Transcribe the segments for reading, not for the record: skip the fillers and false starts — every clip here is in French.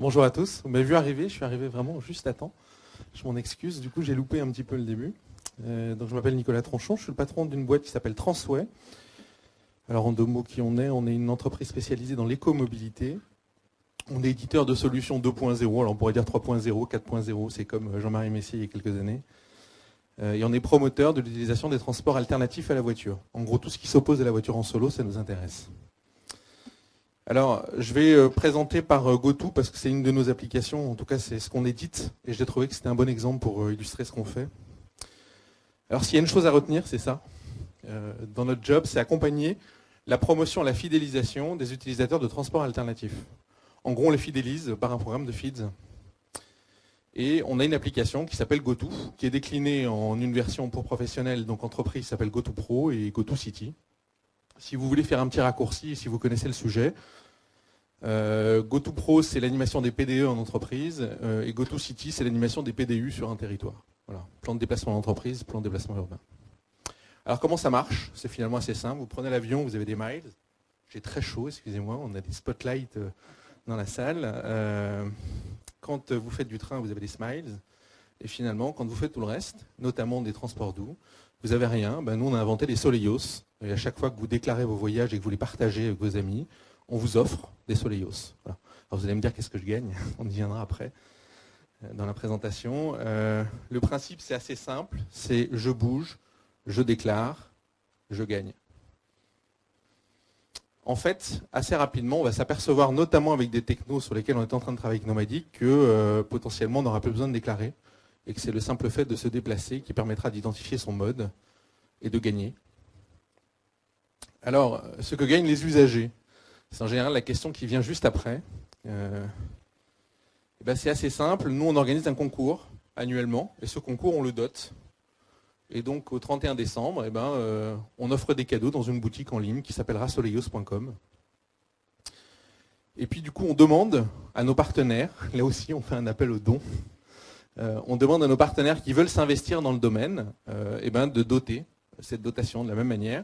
Bonjour à tous. Vous m'avez vu arriver, je suis arrivé vraiment juste à temps. Je m'en excuse, du coup j'ai loupé un petit peu le début. Donc je m'appelle Nicolas Tronchon, je suis le patron d'une boîte qui s'appelle Transway. Alors en deux mots qui on est une entreprise spécialisée dans l'écomobilité. On est éditeur de solutions 2.0, alors on pourrait dire 3.0, 4.0, c'est comme Jean-Marie Messier il y a quelques années. Et on est promoteur de l'utilisation des transports alternatifs à la voiture. En gros, tout ce qui s'oppose à la voiture en solo, ça nous intéresse. Alors, je vais présenter par GoTo parce que c'est une de nos applications, en tout cas c'est ce qu'on édite, et j'ai trouvé que c'était un bon exemple pour illustrer ce qu'on fait. Alors s'il y a une chose à retenir, c'est ça. Dans notre job, c'est accompagner la promotion et la fidélisation des utilisateurs de transports alternatifs. En gros, on les fidélise par un programme de feeds. Et on a une application qui s'appelle GoTo, qui est déclinée en une version pour professionnels, donc entreprise, qui s'appelle GoTo Pro et GoTo City. Si vous voulez faire un petit raccourci et si vous connaissez le sujet, GoTo Pro, c'est l'animation des PDE en entreprise et GoTo City, c'est l'animation des PDU sur un territoire. Voilà. Plan de déplacement d'entreprise, plan de déplacement urbain. Alors comment ça marche? C'est finalement assez simple. Vous prenez l'avion, vous avez des miles. J'ai très chaud, excusez-moi, on a des spotlights dans la salle. Quand vous faites du train, vous avez des smiles. Et finalement, quand vous faites tout le reste, notamment des transports doux, vous n'avez rien. Nous, on a inventé les Soleios. Et à chaque fois que vous déclarez vos voyages et que vous les partagez avec vos amis, on vous offre des Soleios. Voilà. Alors vous allez me dire qu'est-ce que je gagne. On y viendra après dans la présentation. Le principe, c'est assez simple. C'est je bouge, je déclare, je gagne. En fait, assez rapidement, on va s'apercevoir, notamment avec des technos sur lesquels on est en train de travailler avec Nomadic, que potentiellement, on n'aura plus besoin de déclarer et que c'est le simple fait de se déplacer qui permettra d'identifier son mode et de gagner. Alors, ce que gagnent les usagers, c'est en général la question qui vient juste après. C'est assez simple. Nous, on organise un concours annuellement et ce concours, on le dote. Et donc, au 31 décembre, on offre des cadeaux dans une boutique en ligne qui s'appellera soleios.com. Et puis, du coup, on demande à nos partenaires, là aussi, on fait un appel aux dons, on demande à nos partenaires qui veulent s'investir dans le domaine de doter cette dotation de la même manière.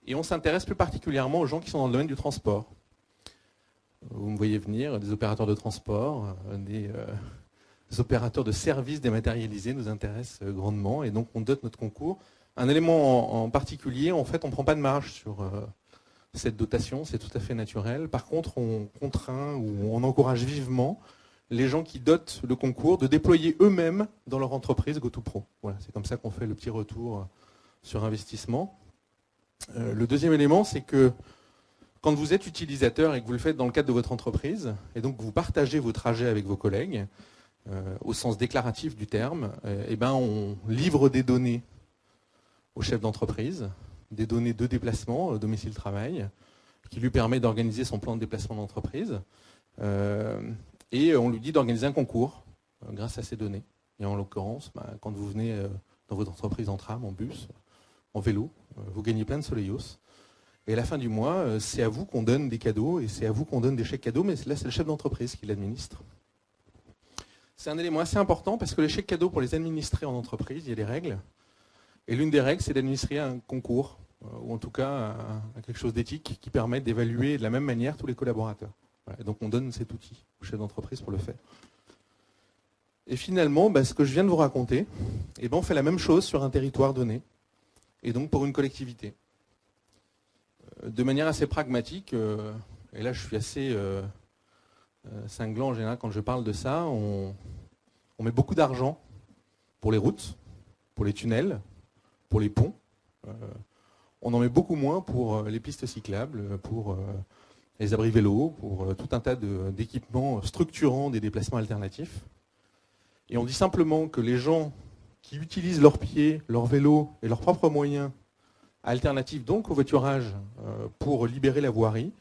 Et on s'intéresse plus particulièrement aux gens qui sont dans le domaine du transport. Vous me voyez venir, des opérateurs de transport, des opérateurs de services dématérialisés nous intéressent grandement. Et donc, on dote notre concours. Un élément en particulier, en fait, on ne prend pas de marge sur cette dotation, c'est tout à fait naturel. Par contre, on contraint ou on encourage vivement les gens qui dotent le concours de déployer eux-mêmes dans leur entreprise GoTo Pro. Voilà, c'est comme ça qu'on fait le petit retour sur investissement. Le deuxième élément, c'est que quand vous êtes utilisateur et que vous le faites dans le cadre de votre entreprise, et donc vous partagez vos trajets avec vos collègues, au sens déclaratif du terme, on livre des données au chef d'entreprise, des données de déplacement, domicile-travail, qui lui permet d'organiser son plan de déplacement d'entreprise. Et on lui dit d'organiser un concours grâce à ces données. Et en l'occurrence, quand vous venez dans votre entreprise en tram, en bus, en vélo, vous gagnez plein de Soleios. Et à la fin du mois, c'est à vous qu'on donne des cadeaux et c'est à vous qu'on donne des chèques cadeaux, mais là, c'est le chef d'entreprise qui l'administre. C'est un élément assez important parce que les chèques cadeaux, pour les administrer en entreprise, il y a des règles. Et l'une des règles, c'est d'administrer un concours, ou en tout cas quelque chose d'éthique qui permet d'évaluer de la même manière tous les collaborateurs. Voilà. Et donc on donne cet outil au chef d'entreprise pour le faire. Et finalement, ce que je viens de vous raconter, on fait la même chose sur un territoire donné, et donc pour une collectivité. De manière assez pragmatique, et là je suis assez cinglant en général quand je parle de ça, on met beaucoup d'argent pour les routes, pour les tunnels, pour les ponts. On en met beaucoup moins pour les pistes cyclables, pour les abris vélos, pour tout un tas d'équipements structurants des déplacements alternatifs. Et on dit simplement que les gens qui utilisent leurs pieds, leur vélo et leurs propres moyens alternatifs, donc au voiturage, pour libérer la voirie,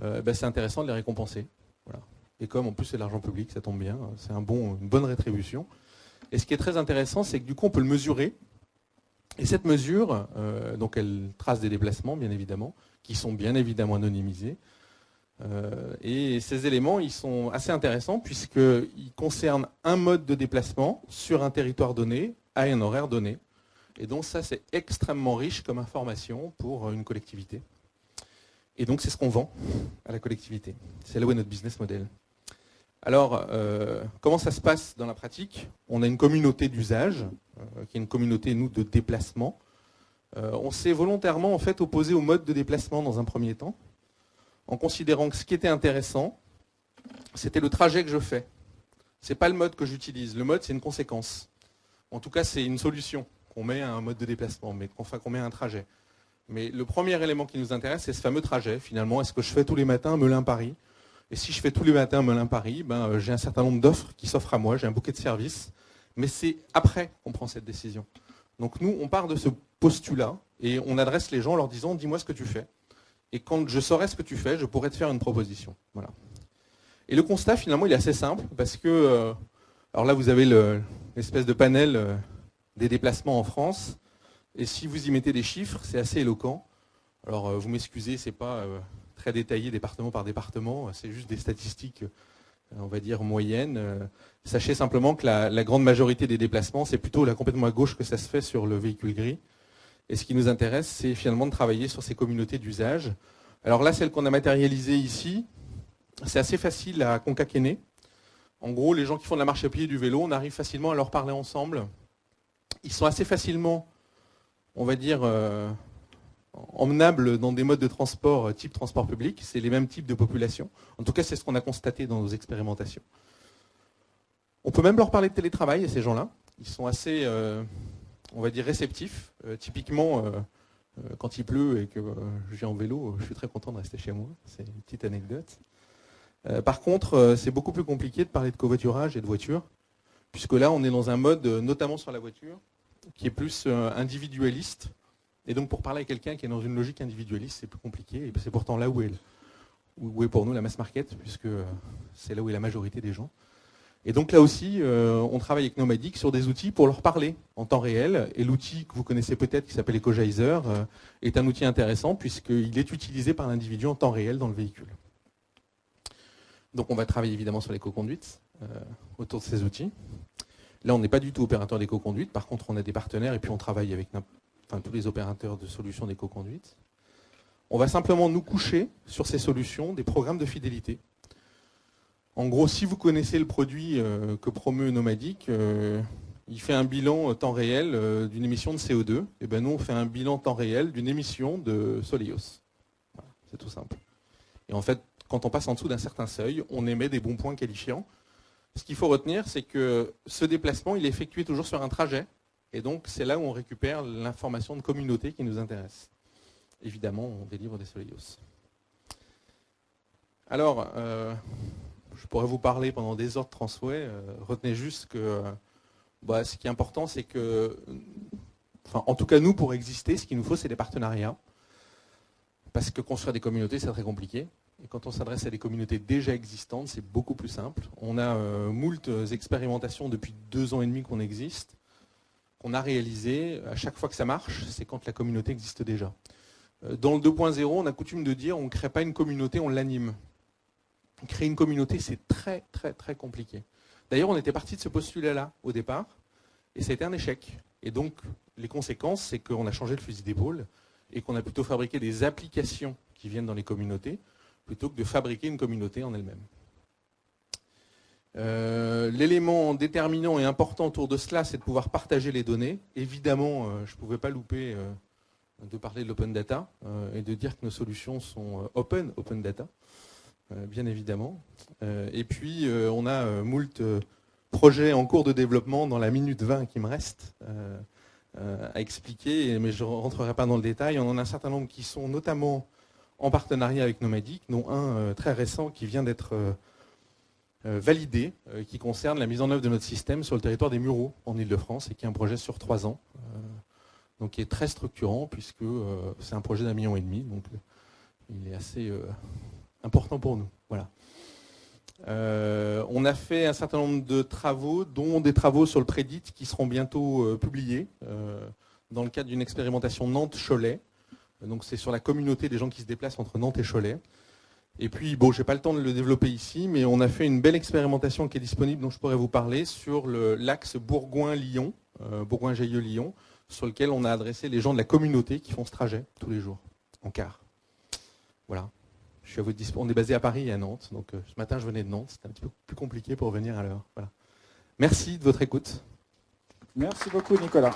c'est intéressant de les récompenser. Voilà. Et comme en plus c'est de l'argent public, ça tombe bien, c'est une bonne rétribution. Et ce qui est très intéressant, c'est que du coup on peut le mesurer. Et cette mesure, donc elle trace des déplacements, bien évidemment, qui sont bien évidemment anonymisés. Et ces éléments, ils sont assez intéressants puisqu'ils concernent un mode de déplacement sur un territoire donné, à un horaire donné. Et donc ça, c'est extrêmement riche comme information pour une collectivité. Et donc c'est ce qu'on vend à la collectivité. C'est là où est notre business model. Alors, comment ça se passe dans la pratique? On a une communauté d'usage, qui est une communauté, nous, de déplacement. On s'est volontairement, en fait, opposé au mode de déplacement dans un premier temps, en considérant que ce qui était intéressant, c'était le trajet que je fais. Ce n'est pas le mode que j'utilise. Le mode, c'est une conséquence. En tout cas, c'est une solution qu'on met à un mode de déplacement, mais qu'on met à un trajet. Mais le premier élément qui nous intéresse, c'est ce fameux trajet. Finalement, est-ce que je fais tous les matins Melun-Paris? Et si je fais tous les matins Melun-Paris, j'ai un certain nombre d'offres qui s'offrent à moi, j'ai un bouquet de services, mais c'est après qu'on prend cette décision. Donc nous, on part de ce postulat et on adresse les gens en leur disant « dis-moi ce que tu fais ». Et quand je saurai ce que tu fais, je pourrai te faire une proposition. Voilà. Et le constat, finalement, il est assez simple, parce que, alors là, vous avez l'espèce de panel des déplacements en France, et si vous y mettez des chiffres, c'est assez éloquent. Alors, vous m'excusez, c'est pas très détaillé département par département, c'est juste des statistiques, on va dire, moyennes. Sachez simplement que la grande majorité des déplacements, c'est plutôt là complètement à gauche que ça se fait sur le véhicule gris. Et ce qui nous intéresse, c'est finalement de travailler sur ces communautés d'usage. Alors là, celle qu'on a matérialisée ici, c'est assez facile à concaténer. En gros, les gens qui font de la marche à pied et du vélo, on arrive facilement à leur parler ensemble. Ils sont assez facilement, on va dire, emmenables dans des modes de transport type transport public. C'est les mêmes types de population. En tout cas, c'est ce qu'on a constaté dans nos expérimentations. On peut même leur parler de télétravail à ces gens-là. Ils sont assez, on va dire, réceptifs. Typiquement, quand il pleut et que je viens en vélo, je suis très content de rester chez moi. C'est une petite anecdote. Par contre, c'est beaucoup plus compliqué de parler de covoiturage et de voiture, puisque là, on est dans un mode, notamment sur la voiture, qui est plus individualiste. Et donc, pour parler à quelqu'un qui est dans une logique individualiste, c'est plus compliqué. Et c'est pourtant là où est pour nous la mass market, puisque c'est là où est la majorité des gens. Et donc là aussi, on travaille avec Nomadic sur des outils pour leur parler en temps réel. Et l'outil que vous connaissez peut-être, qui s'appelle Ecogeyser, est un outil intéressant, puisqu'il est utilisé par l'individu en temps réel dans le véhicule. Donc on va travailler évidemment sur l'éco-conduite autour de ces outils. Là, on n'est pas du tout opérateur d'éco-conduite. Par contre, on a des partenaires et puis on travaille avec tous les opérateurs de solutions d'éco-conduite. On va simplement nous coucher sur ces solutions des programmes de fidélité. En gros, si vous connaissez le produit que promeut Nomadic, il fait un bilan temps réel d'une émission de CO2. Et ben nous, on fait un bilan temps réel d'une émission de Soleios. Voilà, c'est tout simple. Et en fait, quand on passe en dessous d'un certain seuil, on émet des bons points qualifiants. Ce qu'il faut retenir, c'est que ce déplacement, il est effectué toujours sur un trajet. Et donc, c'est là où on récupère l'information de communauté qui nous intéresse. Évidemment, on délivre des Soleios. Alors, je pourrais vous parler pendant des heures de Transway. Retenez juste que ce qui est important, c'est que, en tout cas, nous, pour exister, ce qu'il nous faut, c'est des partenariats. Parce que construire des communautés, c'est très compliqué. Et quand on s'adresse à des communautés déjà existantes, c'est beaucoup plus simple. On a moult expérimentations depuis 2 ans et demi qu'on existe, qu'on a réalisées. À chaque fois que ça marche, c'est quand la communauté existe déjà. Dans le 2.0, on a coutume de dire on ne crée pas une communauté, on l'anime. Créer une communauté, c'est très, très, très compliqué. D'ailleurs, on était parti de ce postulat-là au départ, et ça a été un échec. Et donc, les conséquences, c'est qu'on a changé le fusil d'épaule, et qu'on a plutôt fabriqué des applications qui viennent dans les communautés, plutôt que de fabriquer une communauté en elle-même. L'élément déterminant et important autour de cela, c'est de pouvoir partager les données. Évidemment, je ne pouvais pas louper de parler de l'open data et de dire que nos solutions sont open data, bien évidemment. Et puis, on a moult projets en cours de développement dans la minute 20 qui me reste à expliquer, mais je ne rentrerai pas dans le détail. On en a un certain nombre qui sont notamment en partenariat avec Nomadic, dont un très récent qui vient d'être validé, qui concerne la mise en œuvre de notre système sur le territoire des Mureaux en Ile-de-France, et qui est un projet sur 3 ans, donc qui est très structurant, puisque c'est un projet d'1,5 million, donc il est assez important pour nous. Voilà. On a fait un certain nombre de travaux, dont des travaux sur le prédit qui seront bientôt publiés dans le cadre d'une expérimentation Nantes-Cholet. Donc c'est sur la communauté des gens qui se déplacent entre Nantes et Cholet. Et puis, bon, je n'ai pas le temps de le développer ici, mais on a fait une belle expérimentation qui est disponible, dont je pourrais vous parler, sur l'axe Bourgoin-Lyon, Bourgoin-Jallieu-Lyon, sur lequel on a adressé les gens de la communauté qui font ce trajet tous les jours, en car. Voilà. je suis à votre on est basé à Paris et à Nantes, donc ce matin je venais de Nantes, c'était un petit peu plus compliqué pour venir à l'heure. Voilà. Merci de votre écoute. Merci beaucoup Nicolas.